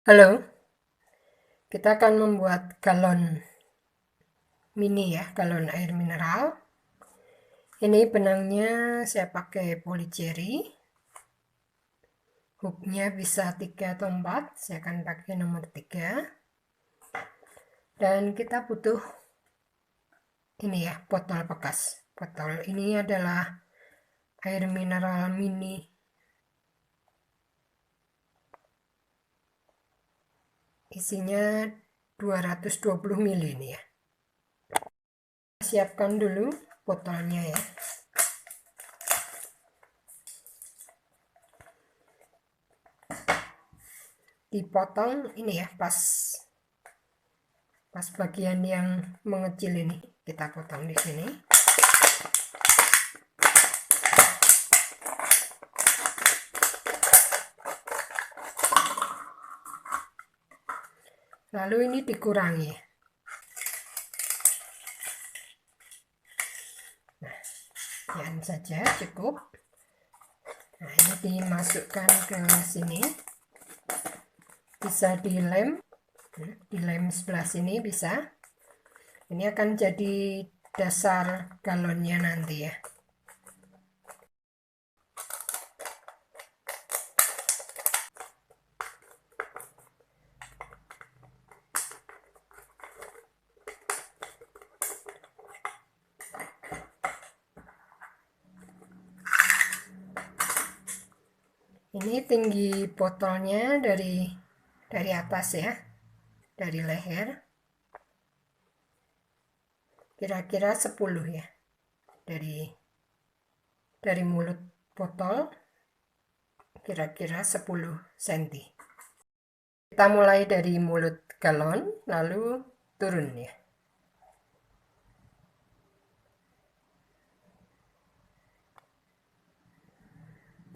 Halo, kita akan membuat galon mini ya, galon air mineral. Ini benangnya saya pakai polycherry. Hooknya bisa 3 atau 4, saya akan pakai nomor 3. Dan kita butuh ini ya, botol bekas. Botol ini adalah air mineral mini. Isinya 220 ml ini ya. Siapkan dulu botolnya ya. Dipotong ini ya, pas bagian yang mengecil ini kita potong di sini. Lalu ini dikurangi. Nah, sekian saja cukup. Nah, ini dimasukkan ke sini. Bisa dilem sebelah sini bisa. Ini akan jadi dasar galonnya nanti ya. Ini tinggi botolnya dari atas ya, dari leher. Kira-kira 10 ya. Dari mulut botol kira-kira 10 cm. Kita mulai dari mulut galon lalu turun ya.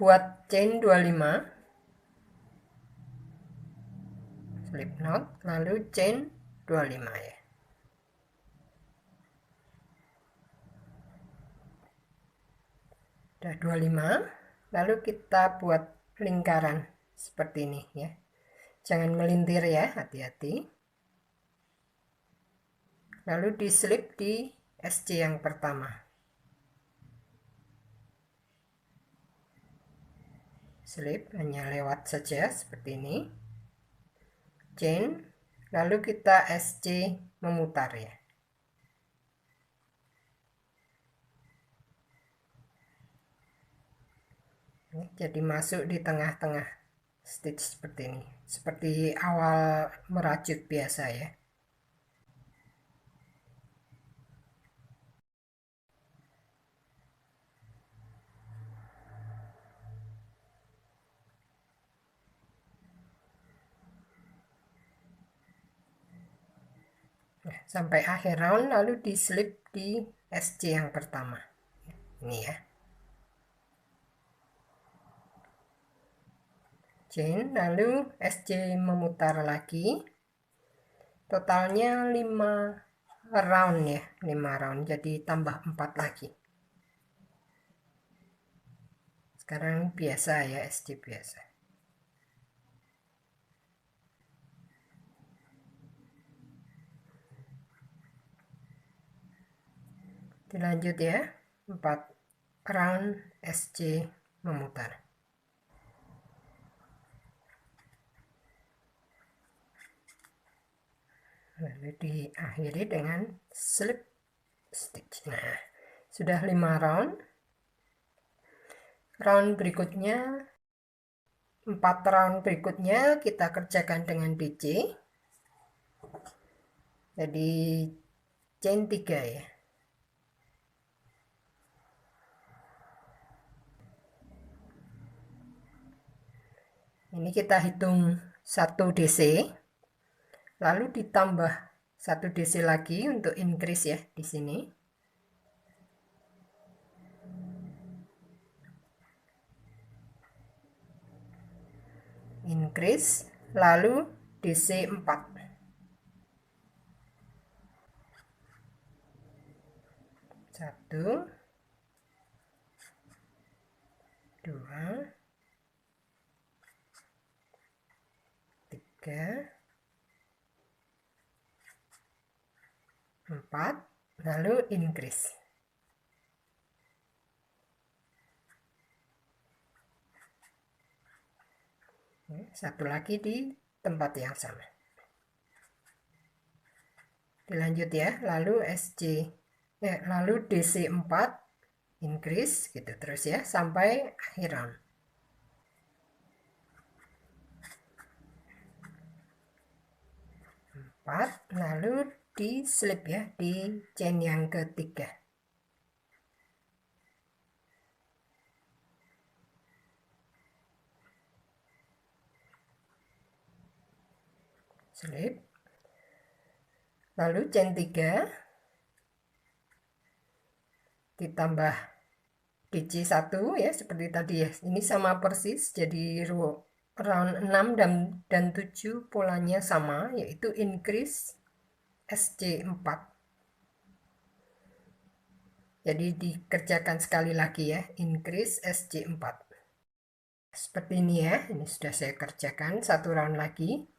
Buat chain 25, slip knot, lalu chain 25 ya. Udah 25, lalu kita buat lingkaran seperti ini ya. Jangan melintir ya, hati-hati. Lalu diselip di SC yang pertama. Slip hanya lewat saja seperti ini. Chain, lalu kita SC memutar ya. Jadi masuk di tengah-tengah stitch seperti ini, seperti awal merajut biasa ya. Nah, sampai akhir round lalu diselip di SC yang pertama ini ya. Chain, lalu SC memutar lagi. Totalnya 5 round ya, 5 round, jadi tambah 4 lagi. Sekarang biasa ya, SC biasa. Dilanjut ya, 4 round SC memutar. Lalu diakhiri dengan slip stitch. Nah, sudah 5 round. Round berikutnya, 4 round berikutnya kita kerjakan dengan BC. Jadi chain 3 ya. Ini kita hitung 1 DC, lalu ditambah 1 DC lagi untuk increase ya di sini. Increase, lalu DC 4. 1, 2, 3, 3, 4, lalu increase. Satu lagi di tempat yang sama. Dilanjut ya, lalu lalu DC 4 increase gitu terus ya sampai akhir round. 4, lalu di slip ya, di chain yang ketiga. Slip. Lalu chain 3 ditambah DC1 ya seperti tadi ya. Ini sama persis jadi round 6 dan 7 polanya sama yaitu increase SC4. Jadi dikerjakan sekali lagi ya, increase SC4. Seperti ini ya, ini sudah saya kerjakan satu round lagi.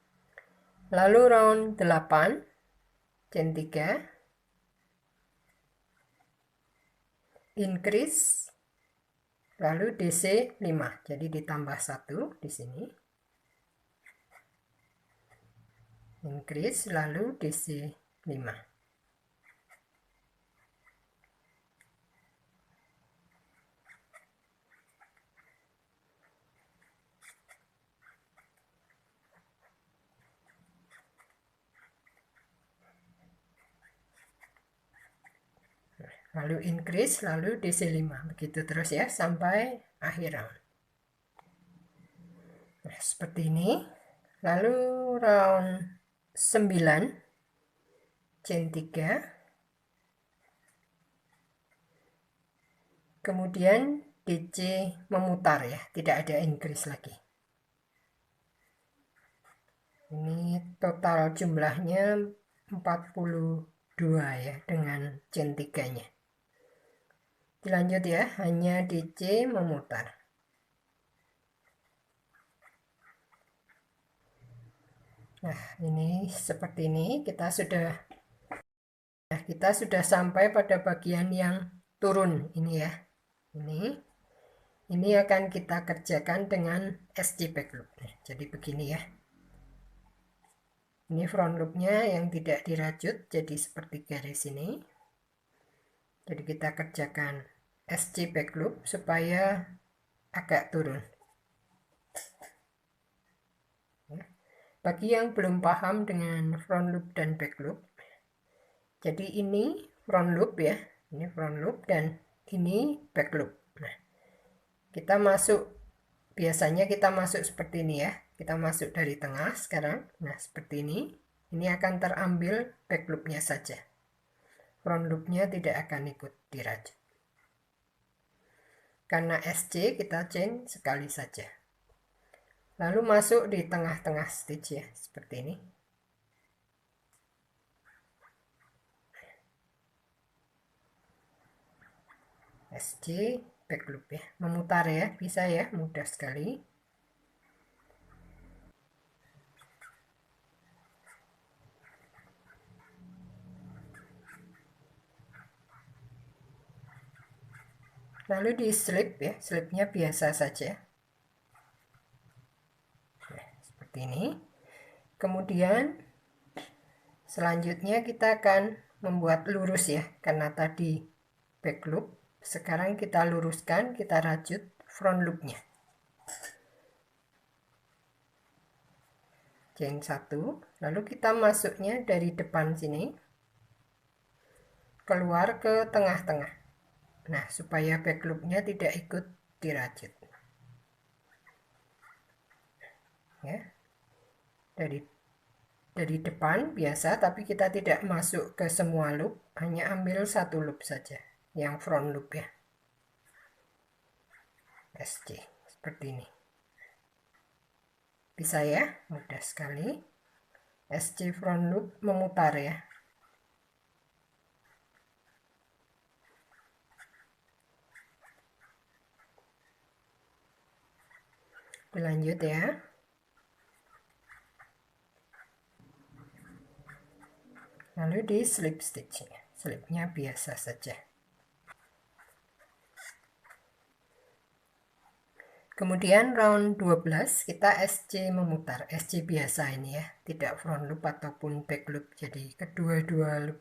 Lalu round 8, chain 3, increase, lalu DC 5. Jadi ditambah 1 di sini. Increase, lalu DC 5. Lalu increase, lalu DC 5. Begitu terus ya, sampai akhir round. Nah, seperti ini. Lalu round 9, chain 3. Kemudian DC memutar ya, tidak ada increase lagi. Ini total jumlahnya 42 ya, dengan chain 3-nya. Dilanjut ya, hanya DC memutar. Nah, ini seperti ini kita sudah sampai pada bagian yang turun ini ya. Ini akan kita kerjakan dengan SC back loop. Jadi begini ya. Ini front loopnya yang tidak dirajut, jadi seperti garis ini. Jadi kita kerjakan SC back loop supaya agak turun. Bagi yang belum paham dengan front loop dan back loop, jadi ini front loop ya, ini front loop dan ini back loop. Nah, biasanya kita masuk seperti ini ya, kita masuk dari tengah sekarang. Nah, seperti ini akan terambil back loopnya saja. Front loopnya tidak akan ikut dirajut. Karena SC kita chain sekali saja. Lalu masuk di tengah-tengah stitch ya, seperti ini. SC back loop ya, memutar ya, bisa ya, mudah sekali. Lalu di slip ya, slipnya biasa saja. Nah, seperti ini. Kemudian selanjutnya kita akan membuat lurus ya, karena tadi back loop. Sekarang kita luruskan, kita rajut front loopnya. Chain 1, lalu kita masuknya dari depan sini, keluar ke tengah-tengah. Nah, supaya back loopnya tidak ikut dirajut. Ya, dari depan biasa, tapi kita tidak masuk ke semua loop, hanya ambil satu loop saja, yang front loop ya. SC, seperti ini. Bisa ya, mudah sekali. SC front loop memutar ya. Dilanjut ya. Lalu di slip stitch, slipnya biasa saja. Kemudian round 12 kita SC memutar, SC biasa ini ya, tidak front loop ataupun back loop, jadi kedua-dua loop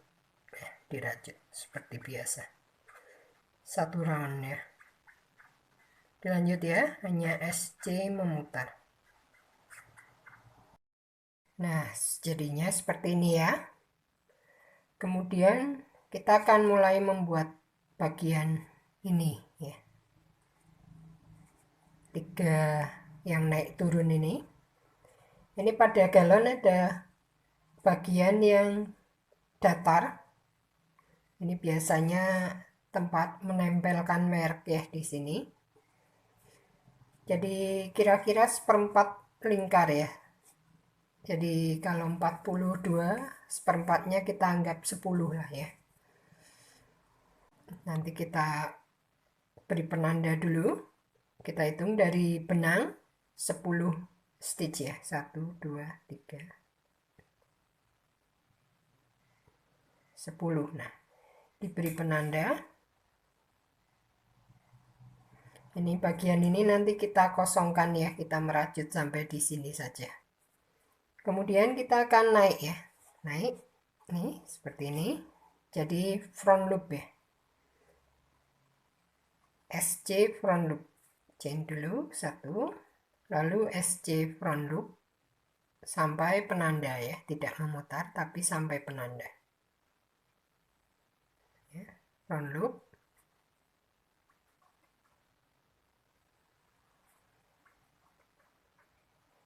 dirajut seperti biasa. Satu round ya. Dilanjut ya, hanya SC memutar. Nah, jadinya seperti ini ya. Kemudian kita akan mulai membuat bagian ini ya. 3 yang naik turun ini. Ini pada galon ada bagian yang datar. Ini biasanya tempat menempelkan merek ya di sini. Jadi kira-kira seperempat lingkar ya. Jadi kalau 42, seperempatnya kita anggap 10 lah ya. Nanti kita beri penanda dulu. Kita hitung dari benang 10 stitch ya. 1, 2, 3, 10. Nah, diberi penanda. Ini bagian ini nanti kita kosongkan ya. Kita merajut sampai di sini saja. Kemudian kita akan naik ya. Naik. Nih, seperti ini. Jadi front loop ya. SC front loop. Chain dulu 1, lalu SC front loop sampai penanda ya, tidak memutar tapi sampai penanda ya, front loop.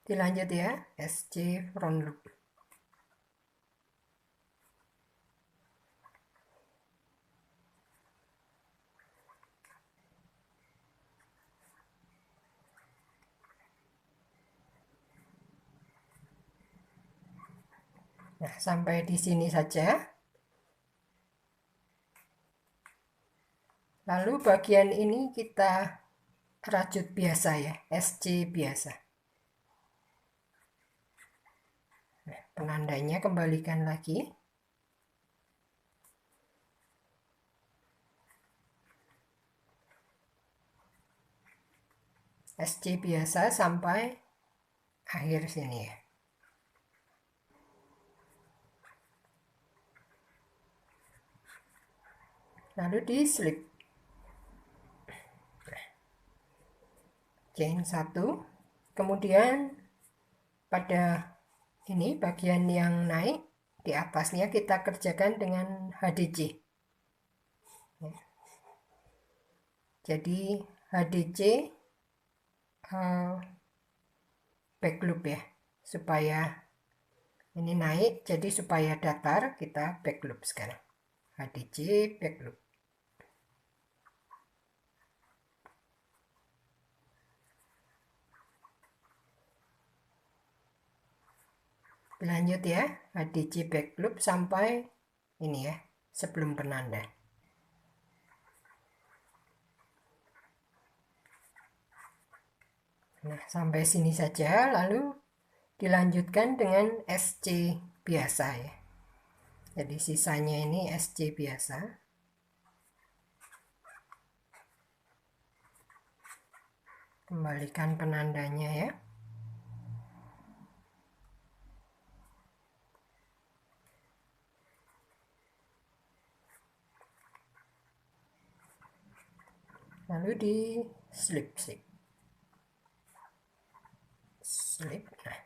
Dilanjut ya, SC front loop. Nah, sampai di sini saja. Lalu bagian ini kita rajut biasa ya, SC biasa. Nah, penandanya kembalikan lagi. SC biasa sampai akhir sini ya. Lalu di slip. Chain 1. Kemudian pada ini bagian yang naik di atasnya kita kerjakan dengan HDC. Jadi HDC back loop ya, supaya ini naik, jadi supaya datar kita back loop sekarang. HDC back loop. Lanjut ya, HDC back loop sampai ini ya, sebelum penanda. Nah, sampai sini saja, lalu dilanjutkan dengan SC biasa ya. Jadi sisanya ini SC biasa. Kembalikan penandanya ya. Lalu di slip. Nah,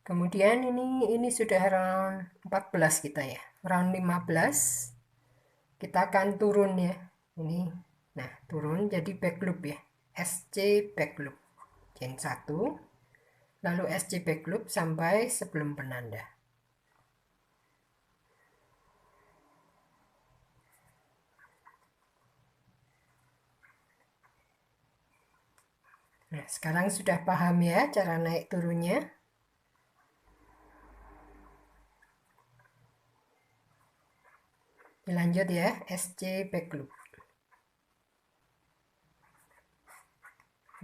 kemudian ini sudah round 14 kita ya. Round 15 kita akan turun ya. Ini. Nah, turun jadi back loop ya. SC back loop. Chain 1. Lalu SC back loop sampai sebelum penanda. Nah, sekarang sudah paham ya cara naik turunnya. Dilanjut ya, SC back loop.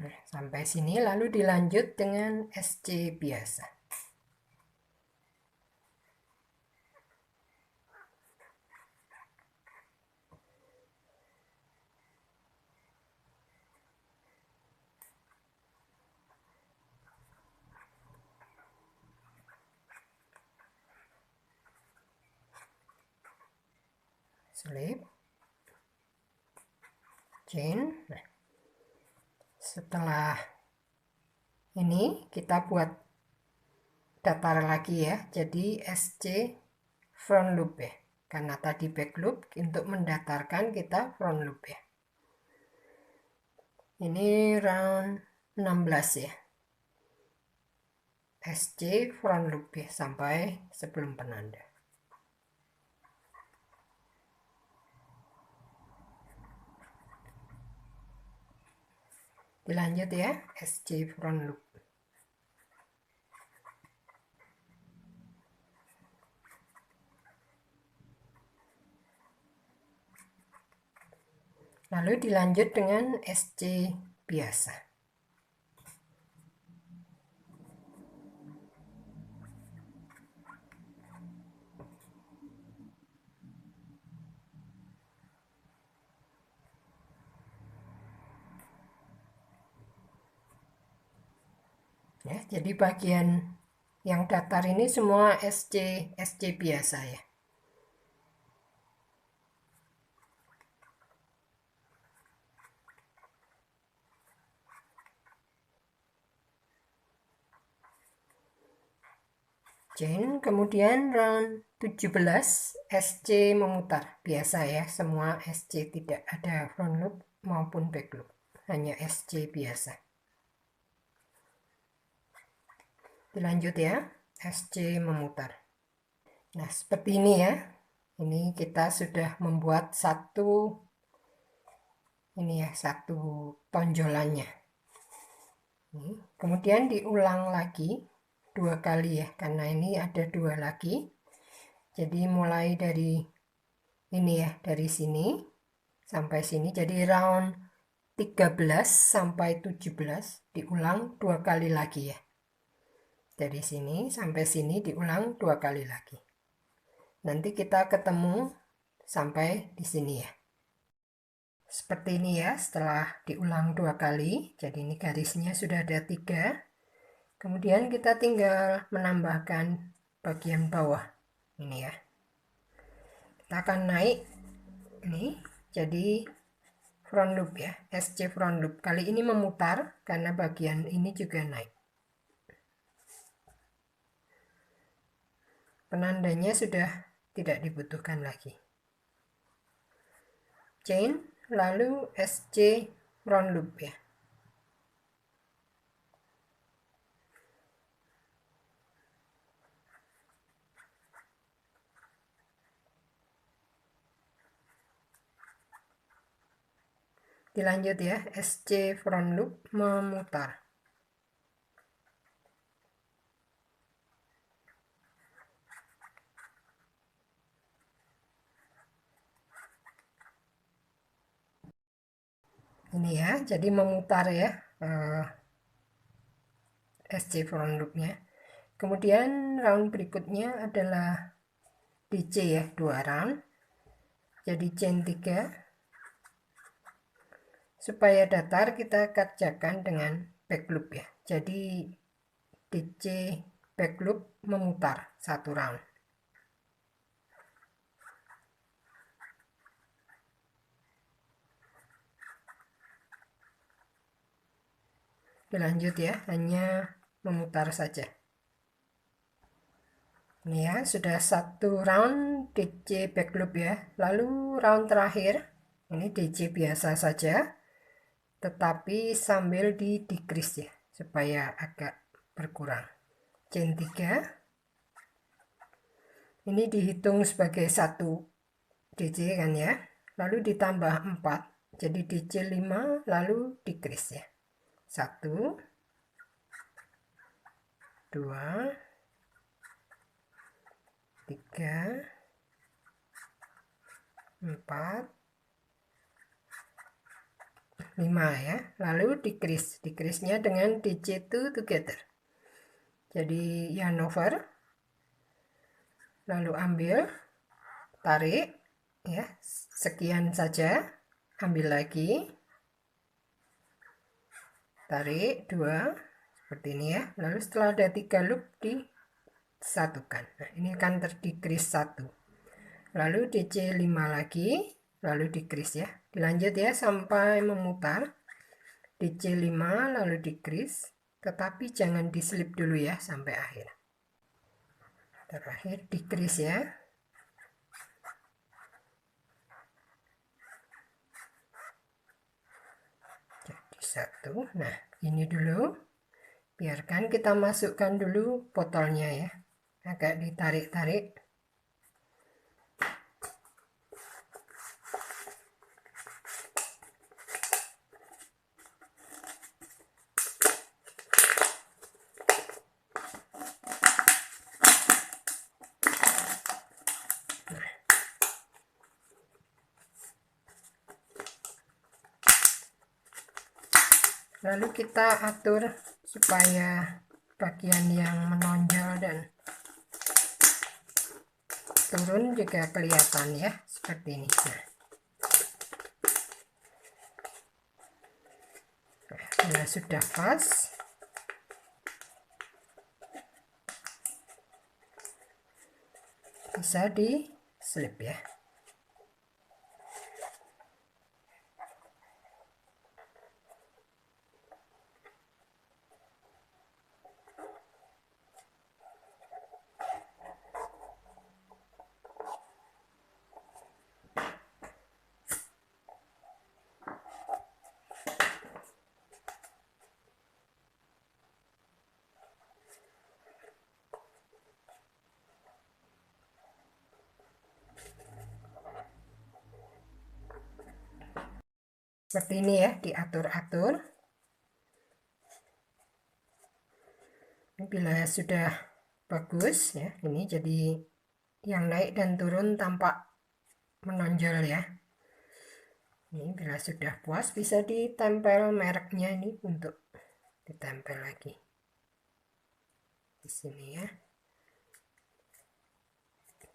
Nah, sampai sini lalu dilanjut dengan SC biasa. slip, chain. Nah, setelah ini kita buat datar lagi ya, jadi SC front loop ya, karena tadi back loop. Untuk mendatarkan kita front loop ya. Ini round 16 ya, SC front loop ya, sampai sebelum penanda. Dilanjut ya, SC front loop. Lalu dilanjut dengan SC biasa. Ya, jadi bagian yang datar ini semua SC biasa ya. Chain, kemudian round 17 SC memutar. Biasa ya, semua SC, tidak ada front loop maupun back loop. Hanya SC biasa. Dilanjut ya, SC memutar. Nah, seperti ini ya. Ini kita sudah membuat satu tonjolannya. Kemudian diulang lagi 2 kali ya, karena ini ada 2 lagi. Jadi mulai dari ini ya, dari sini sampai sini, jadi round 13 sampai 17 diulang 2 kali lagi ya. Dari sini sampai sini diulang 2 kali lagi. Nanti kita ketemu sampai di sini ya. Seperti ini ya, setelah diulang 2 kali. Jadi ini garisnya sudah ada 3. Kemudian kita tinggal menambahkan bagian bawah ini ya. Kita akan naik ini jadi front loop ya, SC front loop. Kali ini memutar karena bagian ini juga naik. Penandanya sudah tidak dibutuhkan lagi. Chain, lalu SC front loop ya. Dilanjut ya, SC front loop memutar. Ini ya, jadi memutar ya SC front loopnya. Kemudian round berikutnya adalah DC ya, 2 round. Jadi chain 3. Supaya datar kita kerjakan dengan back loop ya. Jadi DC back loop memutar 1 round. Dilanjut ya, hanya memutar saja. Ini ya, sudah 1 round DC back loop ya. Lalu round terakhir, ini DC biasa saja, tetapi sambil di decrease ya, supaya agak berkurang. Chain 3. Ini dihitung sebagai 1 DC kan ya. Lalu ditambah 4. Jadi DC 5 lalu decrease ya. 1 2 3 4 5 ya. Lalu decrease-nya dengan DC2 together. Jadi yarn over. Lalu ambil, tarik ya. Sekian saja. Ambil lagi. Tarik 2 seperti ini ya. Lalu setelah ada 3 loop disatukan. Nah, ini akan terdecrease 1. lalu DC 5 lagi, lalu decrease ya. Dilanjut ya sampai memutar. DC 5 lalu decrease, tetapi jangan diselip dulu ya sampai akhir. Terakhir decrease ya. Jadi satu. Nah, ini dulu. Biarkan kita masukkan dulu botolnya ya. Agak ditarik-tarik. Lalu kita atur supaya bagian yang menonjol dan turun juga kelihatan ya, seperti ini. Nah, bila sudah pas, bisa di slip ya. Seperti ini ya, diatur-atur. Bila sudah bagus ya, ini jadi yang naik dan turun tampak menonjol ya. Ini bila sudah puas bisa ditempel mereknya ini untuk ditempel lagi di sini ya,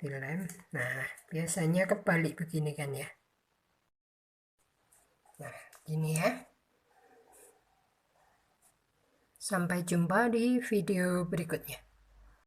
dilem. Nah, biasanya kebalik begini kan ya. Nah, gini ya. Sampai jumpa di video berikutnya.